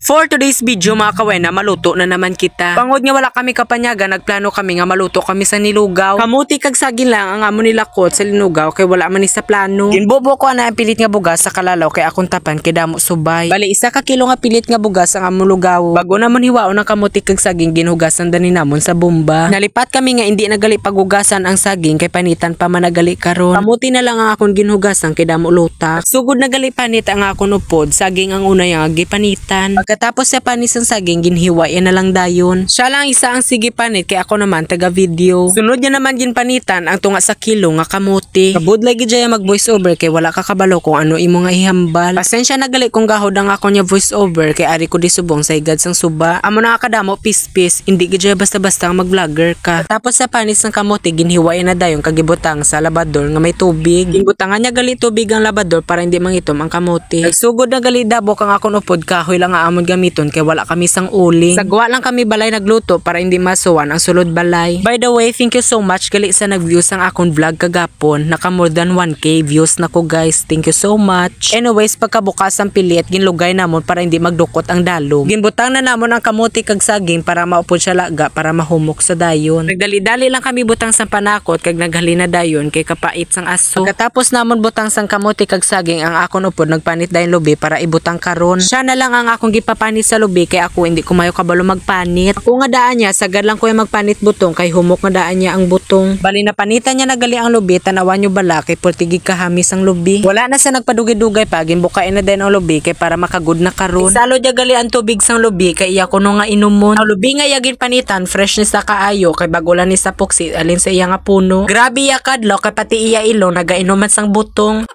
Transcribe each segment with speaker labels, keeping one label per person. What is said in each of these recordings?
Speaker 1: For today's video mga kawena, maluto na naman kita. Pangod nga wala kami kapanyaga, nagplano kami nga maluto kami sa nilugaw. Kamuti kag saging lang ang amo nilakot sa linugaw kay wala man ni sa plano. Ginbobo ko na ang pilit nga bugas sa kalalaw kay akong tapan kay damo subay. Bali isa ka kilo nga pilit nga bugas ang amo lugaw. Bago naman hiwaon ang kamuti kag saging ginhugasan dani namon sa bomba. Nalipat kami nga hindi nagali pagugasan ang saging kay panitan pa man nagali karon. Kamuti na lang ang akong ginhugasan kay damo lutak. Sugod nagali panit ang akong upod, saging ang una yang gipanitan. Pagkatapos sa panis ang saging, ginhiway na lang dayon. Siya lang isa ang sige panit kay ako naman taga video. Sunod niya naman ginpanitan ang tunga sa kilo nga kamuti. Kabudlay gid jaya mag voice over kay wala ka kabalo kung ano imo nga ihambal. Pasensya na gali kung gahod ang ako niya voice over kay ari ko di subong sa igad sang suba. Amo na kadamo pis-pis, hindi gid jaya basta-basta mag vlogger ka. Tapos sa panis ng kamuti ginhiway na dayon kagibutang sa labador nga may tubig. Ginbutangan niya gali tubig ang labador para hindi mangitom ang kamuti. Nagsugod na gali dabok ang akong upod kahoy lang nga amon gamiton kay wala kami sang uling. Sagwa lang kami balay nagluto para hindi masuwan ang sulod balay. By the way, thank you so much gali sa nag-views ang akong vlog kagapon. Naka more than 1k views na ko guys. Thank you so much. Anyways, pagkabukas ang pilit ginlugay namon para hindi magdukot ang dalog. Ginbutang na namon ang kamuti kag saging para maupod siya laga para mahumok sa dayon. Nagdali-dali lang kami butang sang panakot kag naghali na dayon kay kapait sang aso. Pagkatapos namon butang sang kamuti kag saging ang akong upod nagpanit dayon lubi para ibutang karon. Siya na lang ang akong gipapanit sa lubi kay ako hindi kumayo kabalo magpanit. Ako nga daan niya sagad lang ko yung magpanit butong kay humok nga daan niya ang butong. Bali na panitan niya nagali ang lubi, tanawan nyo bala kay purtigig kahamis ang lubi. Wala na sa nagpadugay-dugay pa, ginbukain na din ang lubi kay para makagud na karon. Isalo niya gali ang tubig sang lubi kay iya kuno nga inumon. Ang lubi nga yagin panitan fresh ni sa kaayo kay bagulan ni sa puksit alin sa iya nga puno. Grabe ya kadlaw kay pati iya ilo nagainuman sang butong.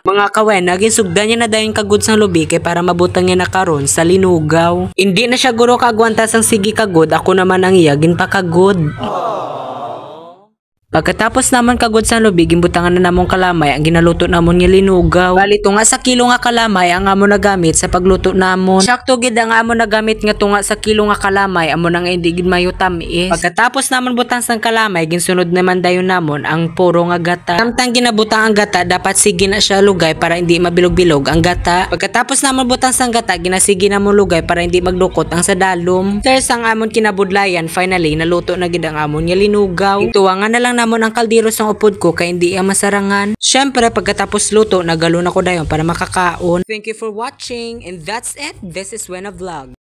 Speaker 1: Mga kawena, gisugdan niya na dayon kagud sang lubi kay para mabutang niya na karon sa linugaw. Hindi na siya guro kagwanta sang sige kagud, ako naman ang iya ginpakagud. Pagkatapos naman kagud sa lubi, gimbutangan na namong kalamay ang ginaluto namon nga linugaw. Bali tunga sa kilo nga kalamay ang amon nagamit sa pagluto namon. Sakto gid ang amon nagamit nga tunga sa kilo nga kalamay amon nga hindi gid mayo tamis. Pagkatapos namon butang sang kalamay, ginsunod naman dayon namon ang puro nga gata. Samtang ginabutang ang gata, dapat sige na siya lugay para hindi mabilog-bilog ang gata. Pagkatapos namon butang sang gata, ginasige namon lugay para hindi magdukot ang sa dalom. There's ang amon kinabudlayan, finally naluto na gid ang amon nga linugaw. Tuwangan na lang namon ang kaldero sang upod ko kay hindi ang masarangan. Syempre pagkatapos luto nagalo na ko dayon para makakaon. Thank you for watching and that's it. This is Wena Vlog.